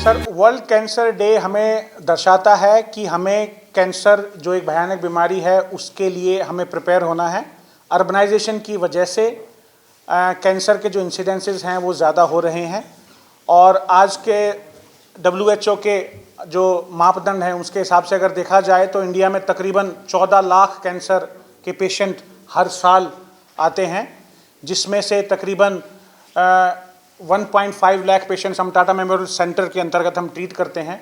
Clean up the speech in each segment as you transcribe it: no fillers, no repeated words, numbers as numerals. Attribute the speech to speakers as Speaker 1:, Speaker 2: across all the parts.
Speaker 1: Sir, world cancer day हमें दर्शाता है कि हमें कैंसर जो एक भयानक बीमारी है उसके लिए हमें प्रिपेयर होना है। अर्बनाइजेशन की वजह से कैंसर के जो इंसिडेंसेस हैं वो ज़्यादा हो रहे हैं और आज के WHO के जो मापदंड हैं उसके हिसाब से अगर देखा जाए तो इंडिया में तकरीबन 14 लाख कैंसर के पेशेंट हर साल आते हैं, जिसमें से तकरीबन 1.5 लाख पेशेंट्स हम टाटा मेमोरियल सेंटर के अंतर्गत हम ट्रीट करते हैं।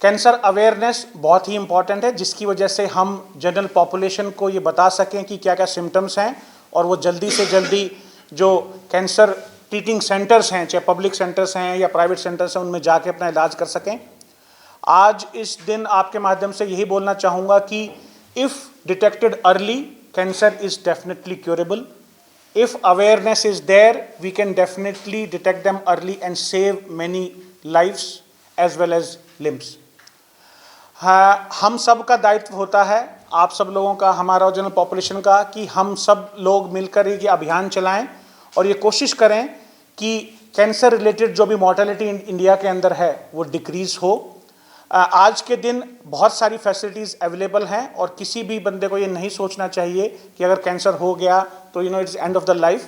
Speaker 1: कैंसर अवेयरनेस बहुत ही इम्पॉर्टेंट है, जिसकी वजह से हम जनरल पॉपुलेशन को ये बता सकें कि क्या क्या सिम्टम्स हैं और वो जल्दी से जल्दी जो कैंसर ट्रीटिंग सेंटर्स हैं, चाहे पब्लिक सेंटर्स हैं या प्राइवेट सेंटर्स हैं, उनमें जाके अपना इलाज कर सकें। आज इस दिन आपके माध्यम से यही बोलना चाहूँगा कि if detected early, cancer is definitely curable. If awareness is there, we can definitely detect them early and save many lives as well as limbs. हाँ, हम सब का दायित्व होता है, आप सब लोगों का, हमारा जनरल पॉपुलेशन का, कि हम सब लोग मिलकर ये अभियान चलाएं और ये कोशिश करें कि कैंसर रिलेटेड जो भी मॉर्टेलिटी इंडिया के अंदर है वो डिक्रीज़ हो। आज के दिन बहुत सारी फैसिलिटीज़ अवेलेबल हैं और किसी भी बंदे को ये नहीं सोचना चाहिए कि अगर कैंसर हो गया तो it's end of the life,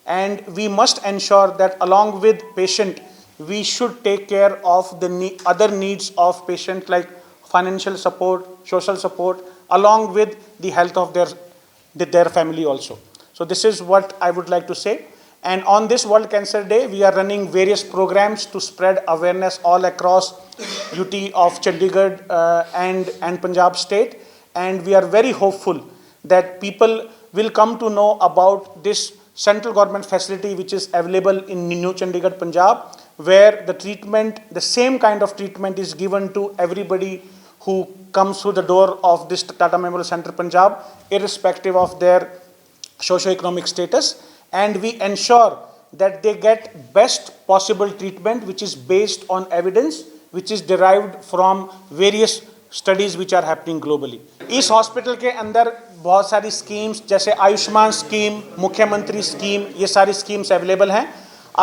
Speaker 1: and we must ensure that along with patient we should take care of the other needs of patient like financial support, social support, along with the health of their family also. So this is what I would like to say. And on this World Cancer Day, we are running various programs to spread awareness all across UT of Chandigarh and Punjab state. And we are very hopeful that people will come to know about this central government facility which is available in New Chandigarh, Punjab, where the treatment, the same kind of treatment is given to everybody who comes through the door of this Tata Memorial Center, Punjab, irrespective of their socio-economic status. And we ensure that they get best possible treatment which is based on evidence which is derived from various studies which are happening globally. इस hospital के अंदर बहुत सारी schemes जैसे Ayushman scheme, मुख्यमंत्री scheme, ये सारी schemes available हैं।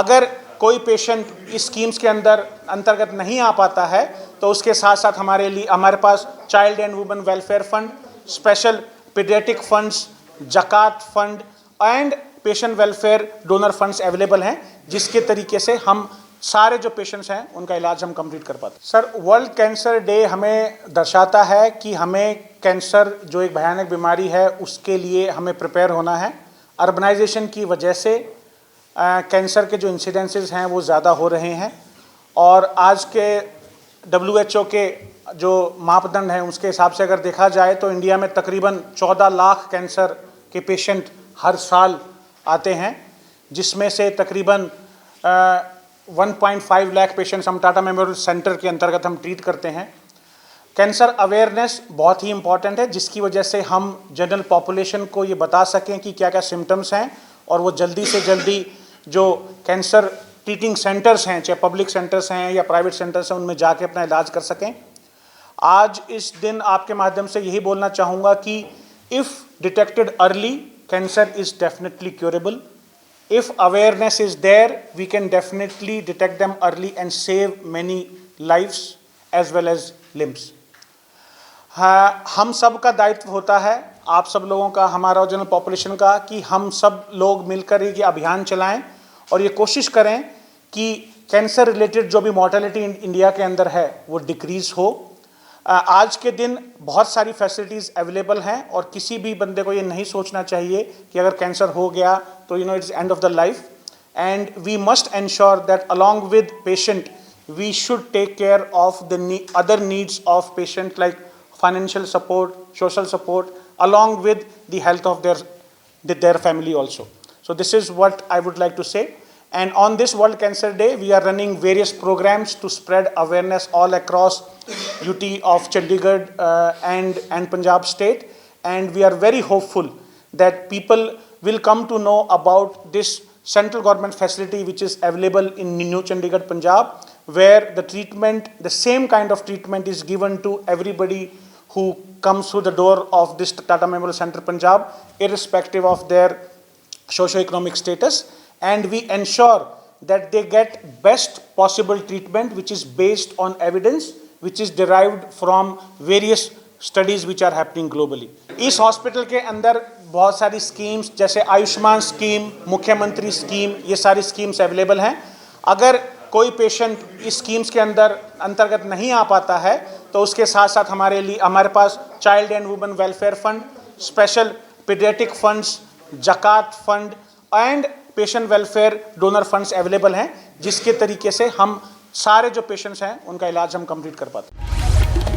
Speaker 1: अगर कोई पेशेंट इस स्कीम्स के अंतर्गत नहीं आ पाता है तो उसके साथ साथ हमारे पास child and women welfare fund, special paediatric funds, जकात fund and patient welfare donor funds available हैं, जिसके तरीके से हम सारे जो पेशेंट्स हैं उनका इलाज हम कंप्लीट कर पाते हैं। सर, वर्ल्ड कैंसर डे हमें दर्शाता है कि हमें कैंसर जो एक भयानक बीमारी है उसके लिए हमें प्रिपेयर होना है। अर्बनाइजेशन की वजह से कैंसर के जो इंसिडेंसेस हैं वो ज़्यादा हो रहे हैं और आज के WHO के जो मापदंड हैं उसके हिसाब से अगर देखा जाए तो इंडिया में तकरीबन 14 लाख कैंसर के पेशेंट हर साल आते हैं, जिसमें से तकरीबन 1.5 लाख पेशेंट्स हम टाटा मेमोरियल सेंटर के अंतर्गत हम ट्रीट करते हैं। कैंसर अवेयरनेस बहुत ही इम्पॉर्टेंट है, जिसकी वजह से हम जनरल पॉपुलेशन को ये बता सकें कि क्या क्या सिम्टम्स हैं और वो जल्दी से जल्दी जो कैंसर ट्रीटिंग सेंटर्स हैं, चाहे पब्लिक सेंटर्स हैं या प्राइवेट सेंटर्स हैं, उनमें जाके अपना इलाज कर सकें। आज इस दिन आपके माध्यम से यही बोलना चाहूँगा कि if detected early, cancer is definitely curable. If awareness is there, we can definitely detect them early and save many lives as well as limbs. हाँ, हम सब का दायित्व होता है, आप सब लोगों का, हमारा जनरल पॉपुलेशन का, कि हम सब लोग मिलकर ये अभियान चलाएं और ये कोशिश करें कि कैंसर रिलेटेड जो भी मॉर्टेलिटी इंडिया के अंदर है वो डिक्रीज़ हो। आज के दिन बहुत सारी फैसिलिटीज़ अवेलेबल हैं और किसी भी बंदे को ये नहीं सोचना चाहिए कि अगर कैंसर हो गया तो it's end of the life, and we must ensure that along with patient we should take care of the other needs of patient like financial support, social support, along with the health of their family also. So this is what I would like to say. And on this World Cancer Day, we are running various programs to spread awareness all across UT of Chandigarh and Punjab state. And we are very hopeful that people will come to know about this central government facility which is available in New Chandigarh, Punjab, where the same kind of treatment is given to everybody who comes through the door of this Tata Memorial Center, Punjab, irrespective of their socio-economic status. And we ensure that they get best possible treatment which is based on evidence which is derived from various studies which are happening globally. इस hospital के अंदर बहुत सारी schemes जैसे Ayushman scheme, मुख्यमंत्री scheme, ये सारी schemes available हैं। अगर कोई पेशेंट इस स्कीम्स के अंतर्गत नहीं आ पाता है तो उसके साथ साथ हमारे पास child and women welfare fund, special paediatric funds, जकात fund and patient welfare donor funds available हैं, जिसके तरीके से हम सारे जो पेशेंट्स हैं उनका इलाज हम कंप्लीट कर पाते हैं।